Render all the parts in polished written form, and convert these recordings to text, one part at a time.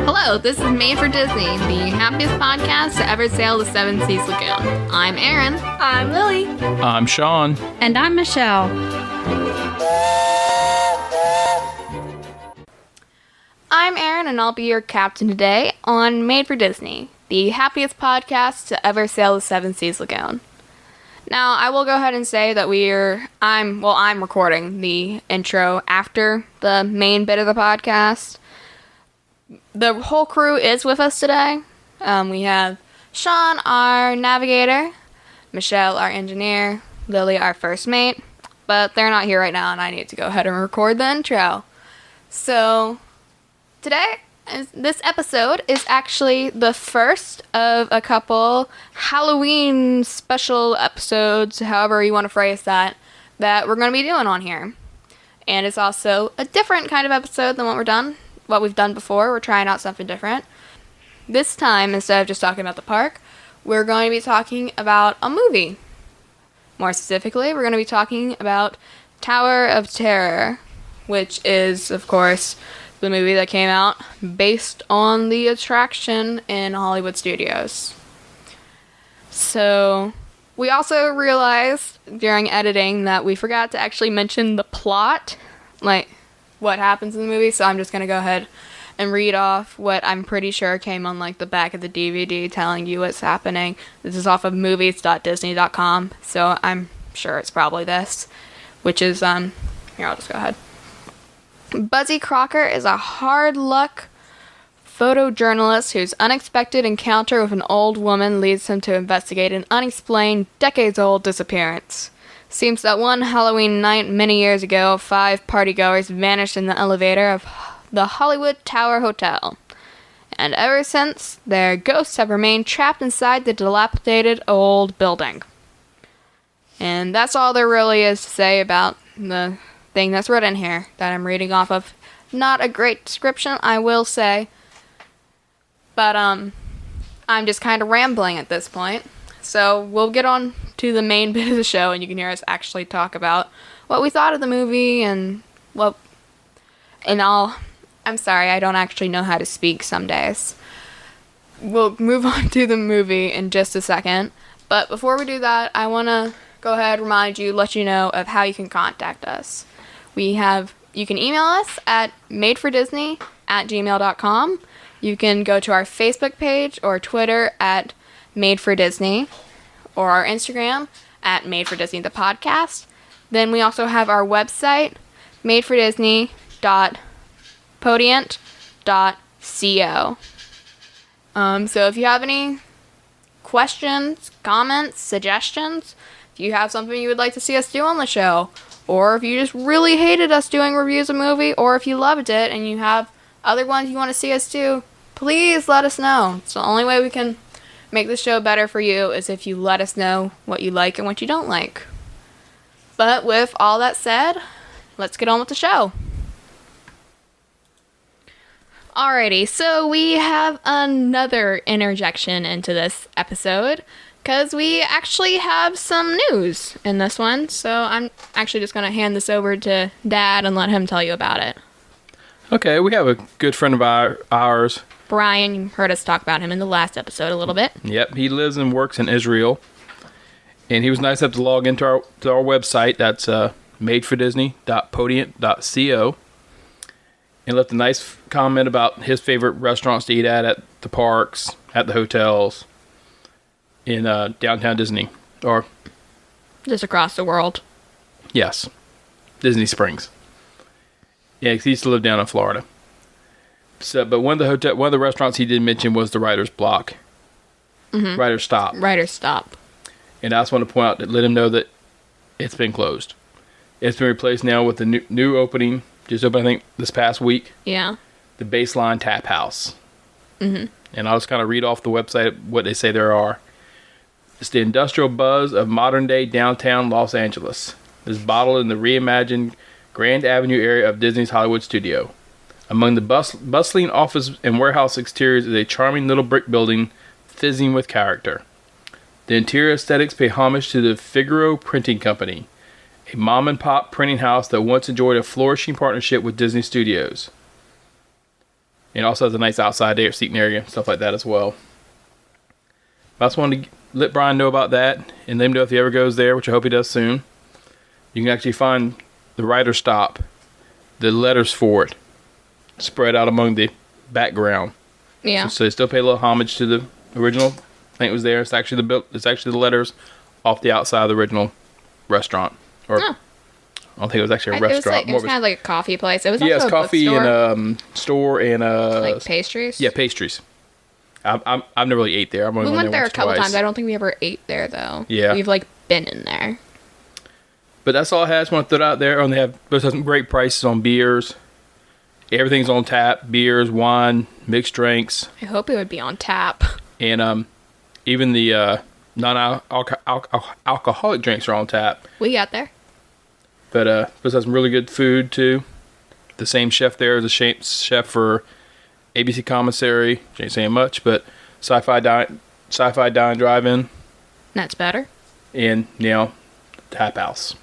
Hello, this is Made for Disney, the happiest podcast to ever sail the Seven Seas Lagoon. I'm Erin. I'm Lily. I'm Sean. And I'm Michelle. I'm Erin, and I'll be your captain today on Made for Disney, the happiest podcast to ever sail the Seven Seas Lagoon. Now, I will go ahead and say that I'm recording the intro after the main bit of the podcast. The whole crew is with us today. We have Sean, our navigator, Michelle, our engineer, Lily, our first mate, but they're not here right now, and I need to go ahead and record the intro. So, today, this episode is actually the first of a couple Halloween special episodes, however you want to phrase that we're going to be doing on here. And it's also a different kind of episode than what we've done before. We're trying out something different. This time, instead of just talking about the park, we're going to be talking about a movie. More specifically, we're going to be talking about Tower of Terror, which is, of course, the movie that came out based on the attraction in Hollywood Studios. So, we also realized during editing that we forgot to actually mention the plot, like what happens in the movie, so I'm just going to go ahead and read off what I'm pretty sure came on like the back of the DVD telling you what's happening. This is off of movies.disney.com, so I'm sure it's probably this, which is, here, I'll just go ahead. Buzzy Crocker is a hard-luck photojournalist whose unexpected encounter with an old woman leads him to investigate an unexplained, decades-old disappearance. Seems that one Halloween night many years ago, 5 partygoers vanished in the elevator of the Hollywood Tower Hotel. And ever since, their ghosts have remained trapped inside the dilapidated old building. And that's all there really is to say about the thing that's written here that I'm reading off of. Not a great description, I will say. But, I'm just kind of rambling at this point. So, we'll get on to the main bit of the show, and you can hear us actually talk about what we thought of the movie, and I'm sorry, I don't actually know how to speak some days. We'll move on to the movie in just a second. But before we do that, I want to go ahead and let you know of how you can contact us. You can email us at madefordisney@gmail.com. You can go to our Facebook page or Twitter at madefordisney, or our Instagram at madefordisney the podcast. Then we also have our website, madefordisney.podiant.co. So if you have any questions, comments, suggestions, if you have something you would like to see us do on the show, or if you just really hated us doing reviews of a movie, or if you loved it and you have other ones you want to see us do, please let us know. It's the only way we can make the show better for you is if you let us know what you like and what you don't like. But with all that said, let's get on with the show. Alrighty, so we have another interjection into this episode, because we actually have some news in this one, so I'm actually just going to hand this over to Dad and let him tell you about it. Okay, we have a good friend of ours. Brian, you heard us talk about him in the last episode a little bit. Yep, he lives and works in Israel, and he was nice enough to log into our website. That's madefordisney.podiant.co, and left a nice comment about his favorite restaurants to eat at the parks, at the hotels, in downtown Disney, or just across the world. Yes, Disney Springs. Yeah, 'cause he used to live down in Florida. So, but one of the restaurants he did mention was the Writer's Block. Mm-hmm. Writer's Stop. Writer's Stop. And I just want to point out, let him know that it's been closed. It's been replaced now with the new opening, just opened, I think, this past week. Yeah. The Baseline Tap House. Mm-hmm. And I'll just kind of read off the website what they say there are. It's the industrial buzz of modern-day downtown Los Angeles. It's bottled in the reimagined Grand Avenue area of Disney's Hollywood studio. Among the bustling office and warehouse exteriors is a charming little brick building fizzing with character. The interior aesthetics pay homage to the Figaro Printing Company, a mom-and-pop printing house that once enjoyed a flourishing partnership with Disney Studios. And it also has a nice outside seating area, stuff like that as well. I just wanted to let Brian know about that and let him know if he ever goes there, which I hope he does soon. You can actually find the writer stop, the letters for it, spread out among the background. Yeah. So they still pay a little homage to the original thing that was there. It's actually the letters off the outside of the original restaurant. Or I don't think it was actually a restaurant. It was kind of like a coffee place. It was yeah, also it's coffee bookstore. and store and like pastries. yeah, pastries. I've never really ate there. We went there a couple times. I don't think we ever ate there though. Yeah, we've like been in there. But that's all I had. I just want to throw it out there. And they have some great prices on beers. Everything's on tap: beers, wine, mixed drinks. I hope it would be on tap. And even the non-alcoholic drinks are on tap. We got there. But plus has some really good food too. The same chef there is a chef for ABC Commissary. Which ain't saying much, but Sci-Fi Dine Drive-In. That's better. And Tap House.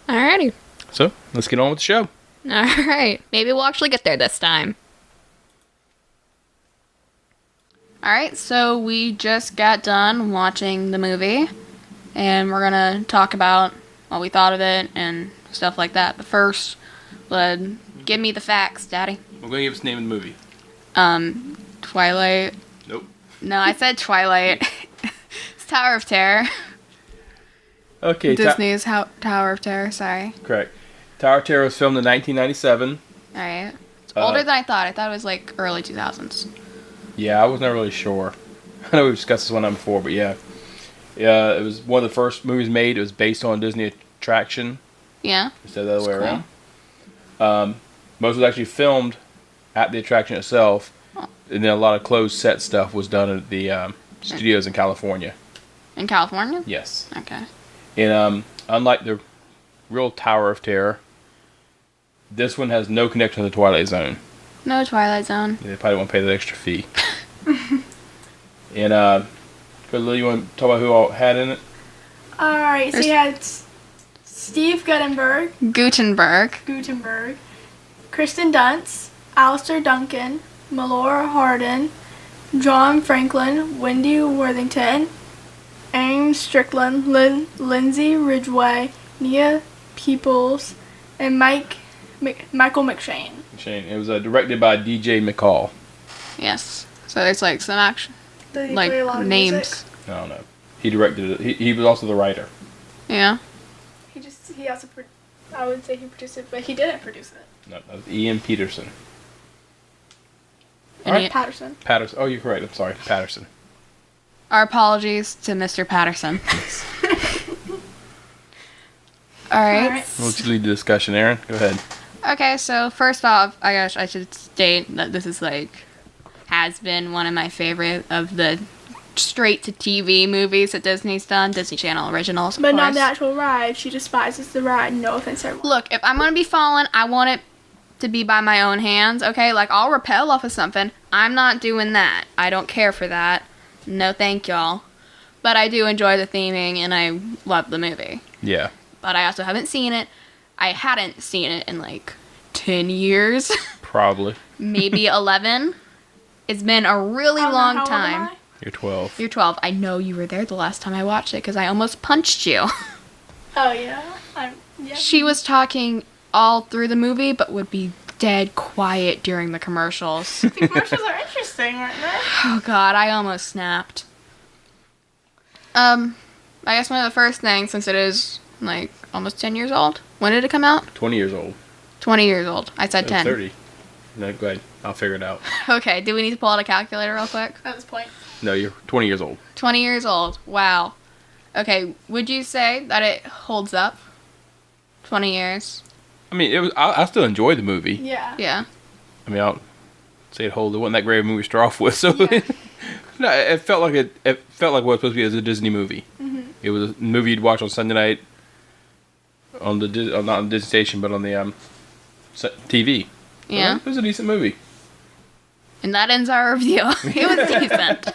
Alrighty. So let's get on with the show. Alright. Maybe we'll actually get there this time. Alright, so we just got done watching the movie. And we're gonna talk about what we thought of it and stuff like that. But first, give me the facts, Daddy. I'm going to give us the name of the movie. Twilight. Nope. No, I said Twilight. It's Tower of Terror. Okay. Disney's Tower of Terror, sorry. Correct. Tower of Terror was filmed in 1997. Alright. It's older than I thought. I thought it was like early 2000s. Yeah, I was not really sure. I know we've discussed this one time before, but yeah. Yeah, it was one of the first movies made. It was based on a Disney attraction. Yeah. Instead of the other way around. Most was actually filmed at the attraction itself. Oh. And then a lot of closed set stuff was done at the studios in California. In California? Yes. Okay. And unlike the real Tower of Terror, this one has no connection to the Twilight Zone. No Twilight Zone. They probably won't pay the extra fee. And, Lily, you want to talk about who all had in it? Alright, so you had Steve Guttenberg, Gutenberg. Kristen Dunst, Alistair Duncan, Melora Hardin, John Franklin, Wendy Worthington, Ames Strickland, Lindsay Ridgway, Nia Peoples, and Michael McShane. It was directed by DJ McCall. Yes. So there's like some action. Did he Like play a lot of names. music? I don't know. He directed it. He was also the writer. Yeah. He also, I would say he produced it, but he didn't produce it. No, that was Ian Peterson. Patterson. Patterson. Oh, you're correct. I'm sorry. Patterson. Our apologies to Mr. Patterson. Alright. We'll let you lead the discussion, Aaron. Go ahead. Okay, so first off, I guess I should state that this is has been one of my favorite of the straight to TV movies that Disney's done, Disney Channel originals, of But not course. the actual ride. She despises the ride. No offense to everyone. Look, if I'm gonna be falling, I want it to be by my own hands, okay? Like, I'll rappel off of something. I'm not doing that. I don't care for that. No thank y'all. But I do enjoy the theming, and I love the movie. Yeah. But I also haven't seen it. I hadn't seen it in, 10 years. Probably. Maybe 11. It's been a really long How old am time. I? You're 12. You're 12. I know you were there the last time I watched it, because I almost punched you. Oh, yeah. Yeah. She was talking all through the movie, but would be dead quiet during the commercials. The commercials are interesting, aren't they? Oh god, I almost snapped. I guess one of the first things, since it is almost 10 years old. When did it come out? 20 years old. 20 years old. I said 10. 30. No, go ahead. I'll figure it out. Okay, do we need to pull out a calculator real quick? At this point. No, you're 20 years old. 20 years old. Wow. Okay, would you say that it holds up? 20 years. I mean, I still enjoy the movie. Yeah. Yeah. I mean, I'll say it holds. It wasn't that great of a movie to start off with, so Yeah. no, it felt like it felt like what it was supposed to be as a Disney movie. Mm-hmm. It was a movie you'd watch on Sunday night on the not on the Disney station, but on the TV. Yeah. It was a decent movie. And that ends our review. It was decent.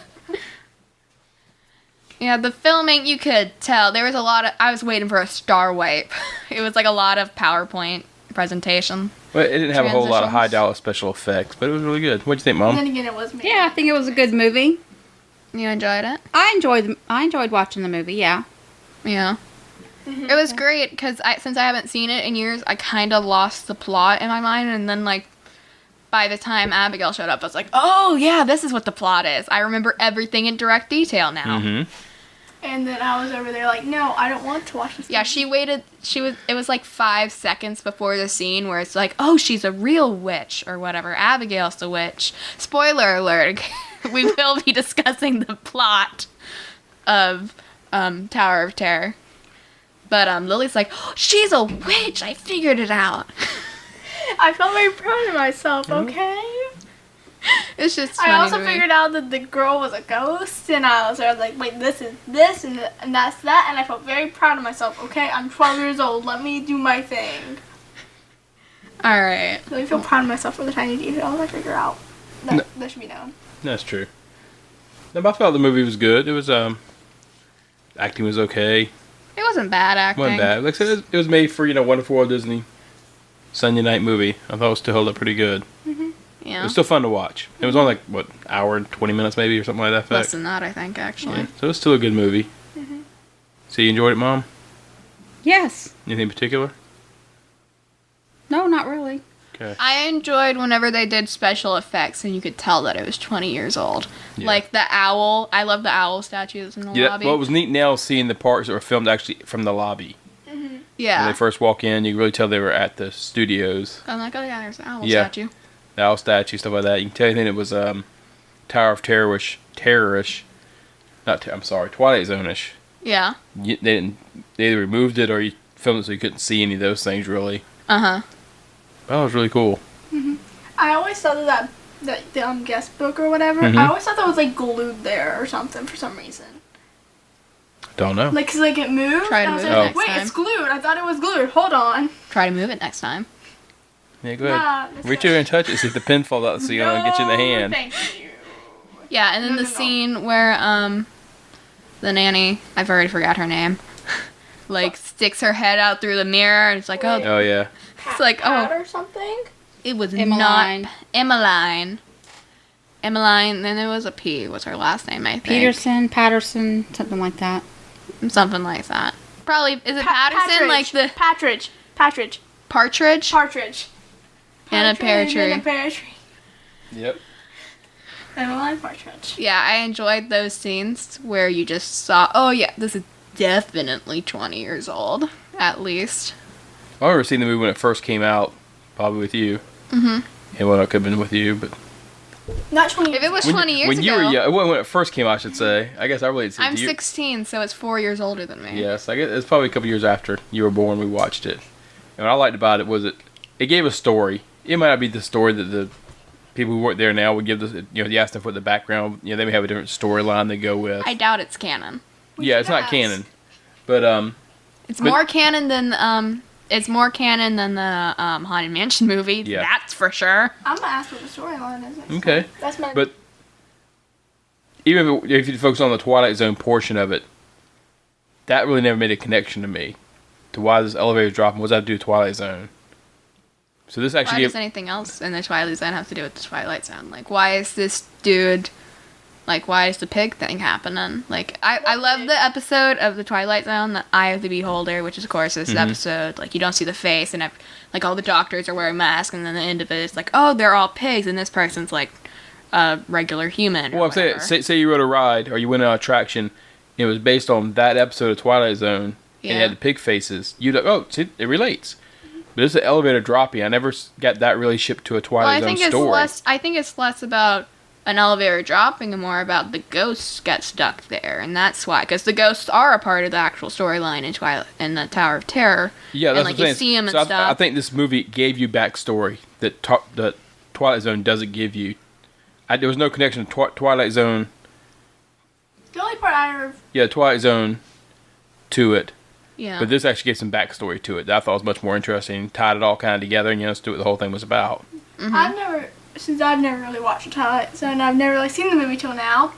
Yeah, the filming, you could tell. There was a lot of... I was waiting for a star wipe. It was a lot of PowerPoint presentation. Well, it didn't have a whole lot of high transitions. dollar special effects, but it was really good. What'd you think, And Mom? then again, it was me. Yeah, I think it was a good movie. You enjoyed it? I enjoyed watching the movie. Yeah. Yeah. It was great because since I haven't seen it in years, I kind of lost the plot in my mind, and then like by the time Abigail showed up, I was like, "Oh yeah, this is what the plot is." I remember everything in direct detail now. Mm-hmm. And then I was over there like, no, I don't want to watch this. Yeah, movie. she waited. It was like 5 seconds before the scene where it's like, "Oh, she's a real witch" or whatever. Abigail's the witch. Spoiler alert: we will be discussing the plot of Tower of Terror. But Lily's like, oh, "She's a witch. I figured it out." I felt very proud of myself. Okay. It's just funny I also to me. figured out that the girl was a ghost, and I was sort of like, wait, this is this, and that's that, and I felt very proud of myself. Okay, I'm 12 years old. Let me do my thing. All right. Let me feel proud of myself for the tiny details I figure out. That should be known. That's true. No, but I felt the movie was good. It was acting was okay. It wasn't bad acting. Wasn't bad. Like I said, it was made for Wonderful Walt Disney Sunday night movie. I thought it still held up pretty good. It Yeah. was still fun to watch. It was only like what hour and 20 minutes maybe or something like that. Less Effect. than that, I think, actually. Yeah. So it was still a good movie. So you enjoyed it, Mom? Yes. Anything in particular? No, not really. Okay. I enjoyed whenever they did special effects and you could tell that it was 20 years old. Yeah. Like the owl. I love the owl statues in the Yeah. lobby. Well, it was neat now seeing the parts that were filmed actually from the lobby. When yeah. they first walk in, you can really tell they were at the studios. I'm like, oh yeah, there's an owl Yeah. statue. The owl statue, stuff like that. You can tell anything that was Tower of Terrorish. I'm sorry, Twilight Zone-ish. Yeah. They either removed it or you filmed it so you couldn't see any of those things really. Uh-huh. That was really cool. I always thought that the guest book or whatever, Mhm. I always thought that was like glued there or something for some reason. Don't know. Like, 'cause like it moved. Try to and I was move it like, next wait, time. it's glued. I thought it was glued. Hold on. Try to move it next time. Yeah, go ahead. Nah, that's Reach good. over and touch it. See if the pin falls out so you don't get you in the No, hand. Thank you. Yeah, and then No, the no, no. scene where the nanny, I've already forgot her name, like sticks her head out through the mirror and it's like, oh, Oh yeah. it's like, Pat oh, or something. it was Emmeline. not Emmeline. Emmeline, then there was a P. What's her last name, I think? Patterson, something like that. Something like that. Probably, is it Patterson? Like the Partridge. partridge? Partridge. And a pear Partridge tree. And a pear tree. Yep. And a line partridge. Yeah, I enjoyed those scenes where you just saw, oh yeah, this is definitely 20 years old, at least. I remember seeing the movie when it first came out, probably with you. Mm-hmm. Yeah, well, it could have been with you, but Not 20 If it was when, 20 years when ago, you were young, well, when it first came out, I should say. I guess I related to I'm you. 16, so it's 4 years older than me. Yes, I guess it's probably a couple years after you were born. We watched it, and what I liked about it was it gave a story. It might not be the story that the people who work there now would give this. You ask them for the background. They may have a different storyline they go with. I doubt it's canon. Yeah, it's not Yes. canon, but It's But- more canon than the Haunted Mansion movie. Yeah. That's for sure. I'm gonna ask what the storyline is. next okay. time. That's my. But even if you focus on the Twilight Zone portion of it, that really never made a connection to me to why this elevator is dropping. What does that have to do with Twilight Zone? So this Why actually does anything else in the Twilight Zone have to do with the Twilight Zone? Like, why is this dude... Like, why is the pig thing happening? Like, I love the episode of the Twilight Zone, the Eye of the Beholder, which is, of course, this episode. Like, you don't see the face, and like all the doctors are wearing masks, and then the end of it is like, oh, they're all pigs, and this person's like a regular human. Well, I'm saying, say you rode a ride or you went on an attraction, and it was based on that episode of Twilight Zone, and it had the pig faces. You'd like, oh, see, it relates. But it's an elevator dropping. I never got that really shipped to a Twilight Zone story. I think it's less about an elevator dropping and more about the ghosts get stuck there, and that's why, because the ghosts are a part of the actual storyline in Twilight in the Tower of Terror. Yeah, that's and what like I'm you saying. see them and So stuff. I think this movie gave you backstory that that Twilight Zone doesn't give you. There was no connection to Twilight Zone. the only part I remember. Yeah, Twilight Zone to it. Yeah. But this actually gave some backstory to it that I thought was much more interesting. Tied it all kind of together, and understood what the whole thing was about. Since I've never really watched Twilight Zone, I've never seen the movie till now.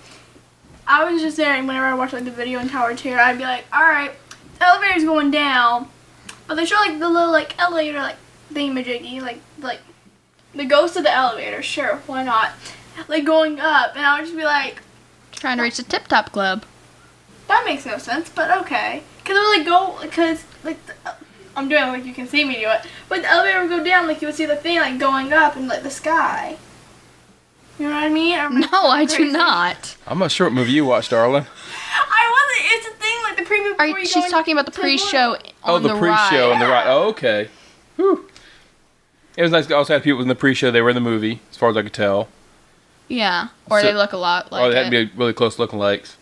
I was just there, and whenever I watched the video in Tower of Terror, I'd be like, all right, the elevator's going down, but they show the little elevator thingamajiggy, like the ghost of the elevator. Sure, why not? Like going up, and I would just be like, Trying to reach the Tip Top Club. that makes no sense, but okay. Cause it would like go, cause like I'm doing it like you can see me do it, but the elevator would go down, like you would see the thing like going up in like the sky. You know what I mean? Or am No, I do crazy? not. I'm not sure what movie you watched, darling. I wasn't. It's a thing like the preview. Before you She's go talking about the into pre-show Oh, on the pre-show ride. and the ride. Oh, okay. Whew. It was nice to also have people in the pre-show. They were in the movie, as far as I could tell. Yeah, or So- they look a lot like They had it. to be really close looking likes.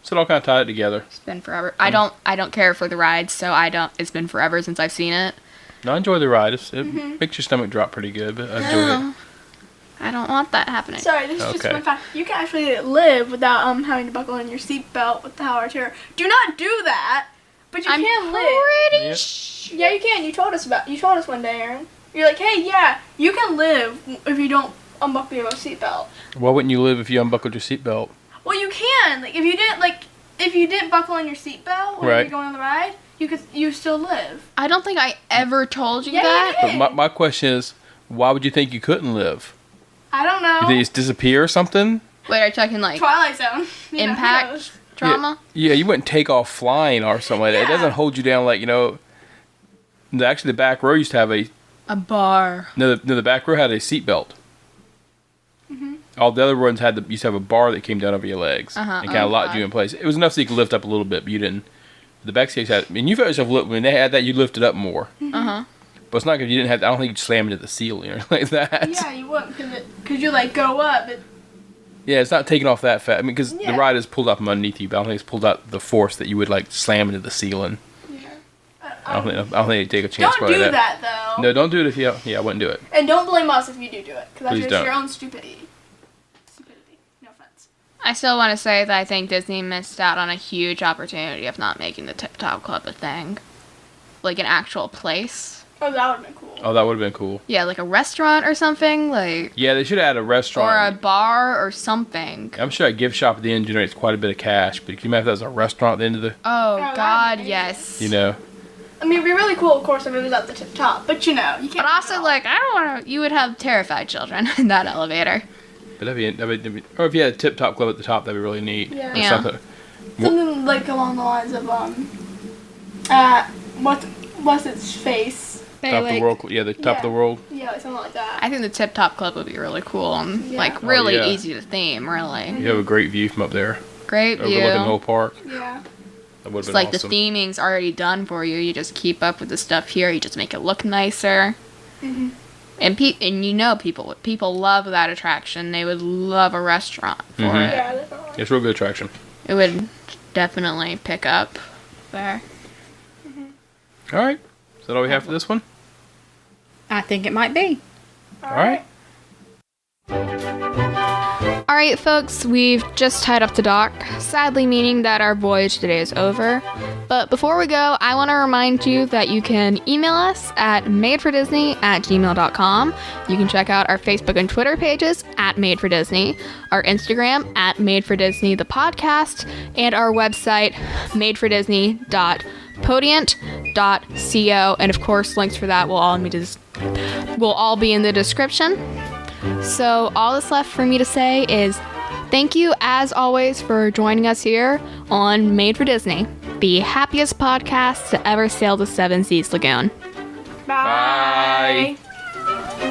So it all kind of tied it together. It's been forever. I don't care for the rides, so I don't. It's been forever since I've seen it. No, I enjoy the ride. It makes your stomach drop pretty good, but I enjoy it. I don't want that happening. Sorry, this is just Okay. one fact. You can actually live without having to buckle in your seatbelt with the Tower of Terror. Do not do that, but you I'm can live. pretty Yeah. Yeah, you can. You told us one day, Aaron. You're like, hey, yeah, you can live if you don't unbuckle your seatbelt. Why wouldn't you live if you unbuckled your seatbelt? Well, you can. Like, if you didn't buckle in your seatbelt when Right. you're going on the ride, you still live. I don't think I ever told you Yeah, you that. did. But my question is, why would you think you couldn't live? I don't know. You think it's disappear or something? Wait, are you talking like Twilight Zone. You know, who impact knows? trauma? Yeah, you wouldn't take off flying or something like that. It Yeah. doesn't hold you down like, actually the back row used to have A bar. the back row had a seatbelt. All the other ones used to have a bar that came down over your legs Uh-huh, and kind of locked okay. you in place. It was enough so you could lift up a little bit, but you didn't. The back seats had, you felt yourself when they had that, you lifted up more. Uh huh. But it's not because you didn't have, I don't think you'd slam into the ceiling or anything like that. Yeah, you wouldn't because you like go up. But Yeah, it's not taking off that fast. I mean, because Yeah. the ride is pulled up from underneath you, but I don't think it's pulled out the force that you would like slam into the ceiling. I don't think they'd take a chance don't by do that though. No, don't do it if you. Yeah, I wouldn't do it. And don't blame us if you do it, because that's Please just don't. your own stupidity. No offense. I still want to say that I think Disney missed out on a huge opportunity of not making the Tip Top Club a thing, like an actual place. Oh, that would have been cool. Oh, that would have been cool. Yeah, like a restaurant or something, like Yeah, they should have had a restaurant. or a bar or something. I'm sure a gift shop at the end generates quite a bit of cash, but can you imagine if that was a restaurant at the end of the, Oh that'd be God, amazing. yes. I mean, it'd be really cool, of course, if it was at the tip top, but you can't. But do it also, all. like, I don't want to. You would have terrified children in that elevator. but that'd be, or if you had a tip top club at the top, that'd be really neat. Yeah. Or Yeah. something. Something like along the lines of what's its face? Top of the world, yeah, the top of the Yeah. world. Yeah, like something like that. I think the Tip Top Club would be really cool and Yeah. like Oh, really yeah. easy to theme. Really You have a great view from up there, great view. overlooking the whole park. Yeah. That would It's have been like awesome. the theming's already done for you. You just keep up with the stuff here. You just make it look nicer. Mhm. And people love that attraction. They would love a restaurant for Mhm. it. Yeah, definitely. It's a real good attraction. It would definitely pick up there. All right, is that all we have for this one? I think it might be. All right. All right, folks, we've just tied up the dock, sadly meaning that our voyage today is over. But before we go, I want to remind you that you can email us at madefordisney@gmail.com. You can check out our Facebook and Twitter pages at Made for Disney, our Instagram at Made for Disney the podcast, and our website madefordisney.podiant.co. And of course, links for that will all be in the description. So all that's left for me to say is thank you, as always, for joining us here on Made for Disney, the happiest podcast to ever sail the Seven Seas Lagoon. Bye. Bye.